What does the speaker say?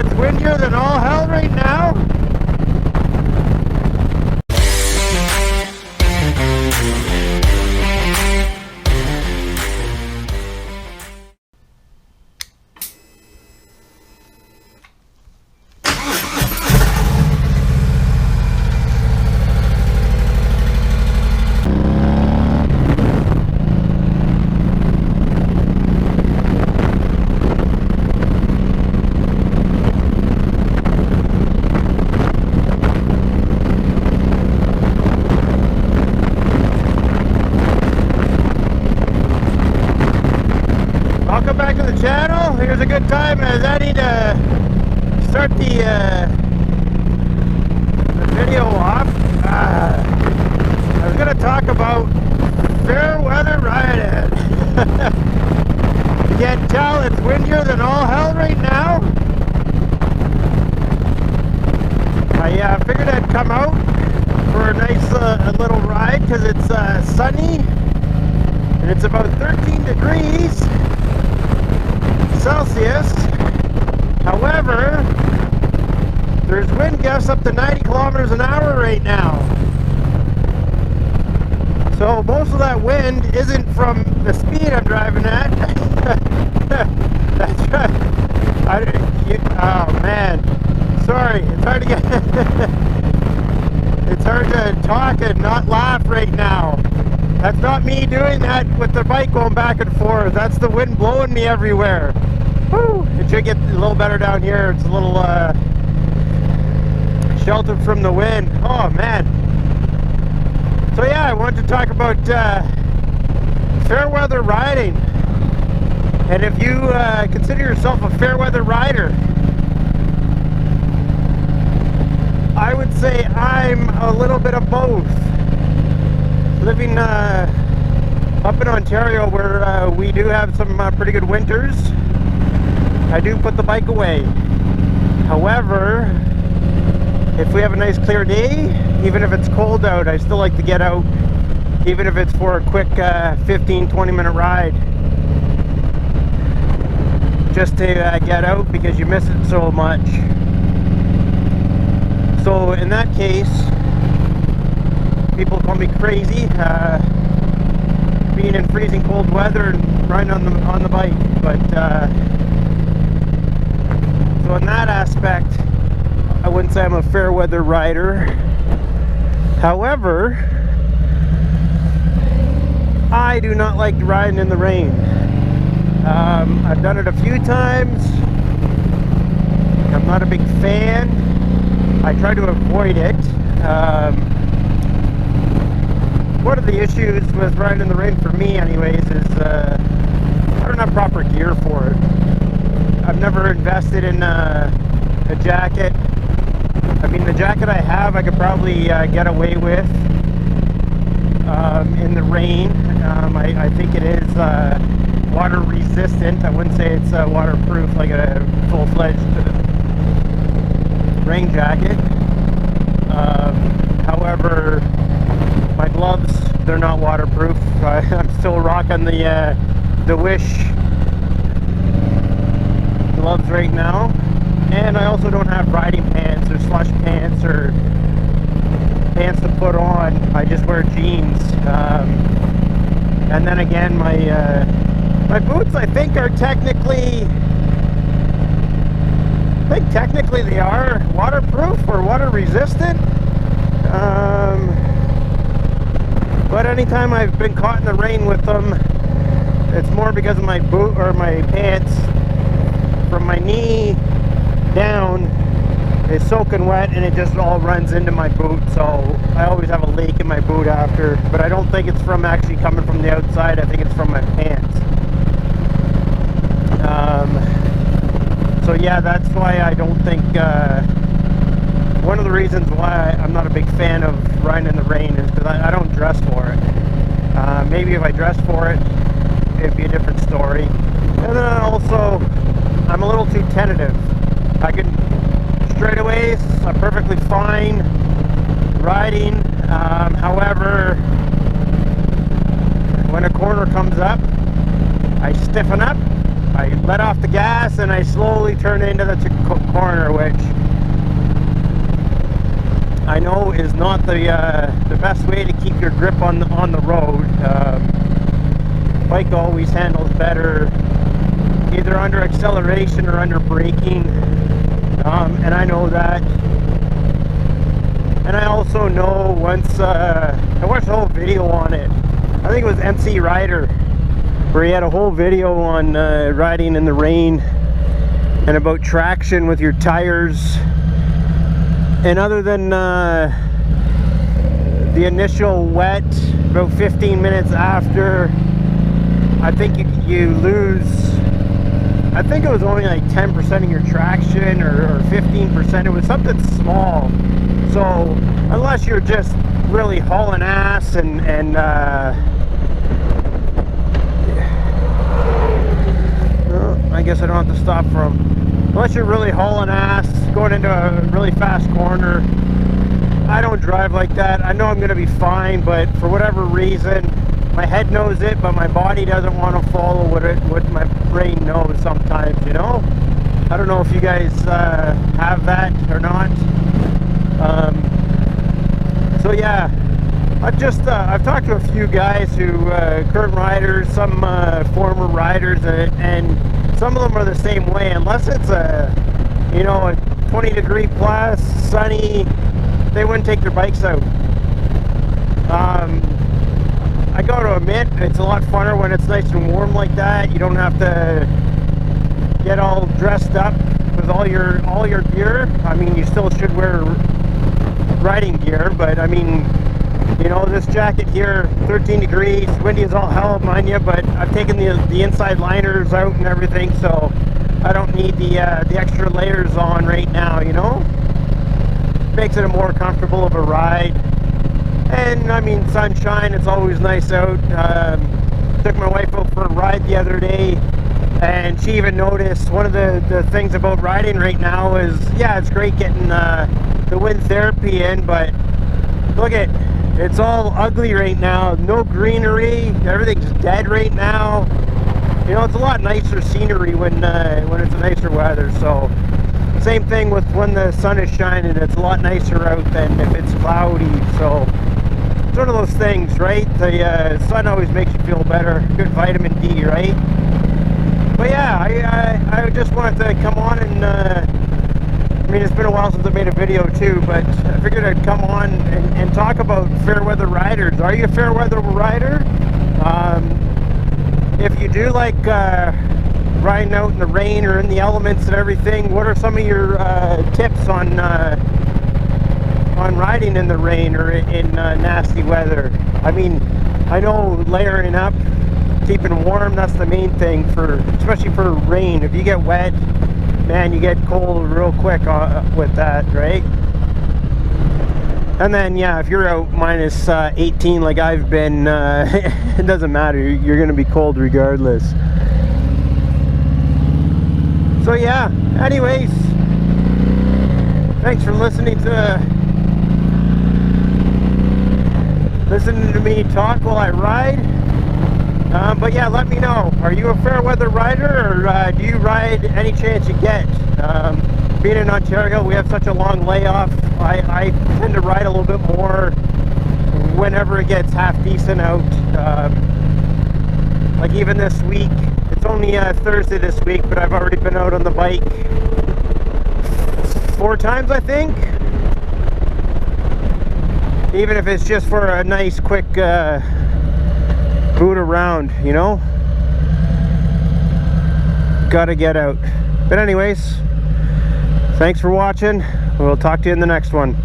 it's windier than all hell right now. Welcome back to the channel. Here's a good time as any to start the video off. I was going to talk about fair weather riding. You can't tell it's windier than all hell right now. I figured I'd come out for a nice little ride because it's sunny and it's about 13 degrees Celsius. However, there's wind gusts up to 90 kilometers an hour right now. So most of that wind isn't from the speed I'm driving at. That's right. Oh man, sorry. It's hard to get. It's hard to talk and not laugh right now. That's not me doing that with the bike going back and forth. That's the wind blowing me everywhere. Woo! It should get a little better down here. It's a little sheltered from the wind. Oh man. So yeah, I wanted to talk about fair weather riding. And if you consider yourself a fair weather rider, I would say I'm a little bit of both. Living up in Ontario where we do have some pretty good winters, I do put the bike away. However, if we have a nice clear day, even if it's cold out, I still like to get out, even if it's for a quick 15-20 minute ride, just to get out because you miss it so much. So in that case, people call me crazy, being in freezing cold weather and riding on the bike. But so in that aspect, I wouldn't say I'm a fair weather rider. However, I do not like riding in the rain. I've done it a few times. I'm not a big fan. I try to avoid it. One of the issues with riding in the rain for me anyways is I don't have proper gear for it. I've never invested in a jacket. I mean, the jacket I have I could probably get away with in the rain. I think it is water resistant. I wouldn't say it's waterproof like a full-fledged rain jacket. However, my gloves, they're not waterproof. I'm still rocking the Wish gloves right now. And I also don't have riding pants or slush pants or pants to put on. I just wear jeans. And then again, my boots, I think, are technically they are waterproof or water resistant. But anytime I've been caught in the rain with them, it's more because of my boot or my pants from my knee down is soaking wet and it just all runs into my boot. So I always have a leak in my boot after, but I don't think it's from actually coming from the outside. I think it's from my pants. So yeah, that's why I don't think one of the reasons why I'm not a big fan of riding in the rain is because I don't dress for it. Maybe if I dressed for it, it'd be a different story. And then also, I'm a little too tentative. I can straightaways, I'm perfectly fine riding. However, when a corner comes up, I stiffen up I let off the gas and I slowly turn into the corner, which I know is not the best way to keep your grip on the road. Bike always handles better either under acceleration or under braking, and I know that. And I also know once I watched a whole video on it. I think it was MC Rider, where he had a whole video on riding in the rain and about traction with your tires. And other than the initial wet, about 15 minutes after, I think you lose, I think it was only like 10% of your traction or 15%. It was something small. So unless you're just really hauling ass and I guess I don't have to stop for them. Unless you're really hauling ass, going into a really fast corner, I don't drive like that. I know I'm going to be fine, but for whatever reason, my head knows it, but my body doesn't want to follow what my brain knows sometimes, you know? I don't know if you guys have that or not. So yeah, I've talked to a few guys who, current riders, some former riders, and some of them are the same way. Unless it's a 20-degree plus, sunny, they wouldn't take their bikes out. I got to admit, it's a lot funner when it's nice and warm like that. You don't have to get all dressed up with all your gear. I mean, you still should wear riding gear, but I mean, this jacket here, 13 degrees, windy as all hell, mind you, but I've taken the inside liners out and everything, so I don't need the extra layers on right now, Makes it a more comfortable of a ride. And I mean, sunshine, it's always nice out. Took my wife out for a ride the other day, and she even noticed one of the things about riding right now is, yeah, it's great getting the wind therapy in, but look at, it's all ugly right now. No greenery, everything's dead right now. It's a lot nicer scenery when it's nicer weather. So same thing with when the sun is shining, it's a lot nicer out than if it's cloudy. So it's one of those things, right? The sun always makes you feel better. Good vitamin D, right? But yeah, I just wanted to come on and I mean, it's been a while since I made a video too, but I figured I'd come on and talk about fair weather riders. Are you a fair weather rider? If you do like riding out in the rain or in the elements and everything, what are some of your tips on riding in the rain or in nasty weather? I mean, I know layering up, keeping warm, that's the main thing, especially for rain. If you get wet, man, you get cold real quick with that, right? And then, yeah, if you're out minus 18 like I've been, it doesn't matter. You're going to be cold regardless. So, yeah, anyways, thanks for listening to me talk while I ride. But yeah, let me know. Are you a fair weather rider, or do you ride any chance you get? Being in Ontario, we have such a long layoff. I tend to ride a little bit more whenever it gets half decent out. Like even this week, it's only Thursday this week, but I've already been out on the bike 4 times, I think. Even if it's just for a nice quick boot around, gotta get out. But anyways, thanks for watching. We'll talk to you in the next one.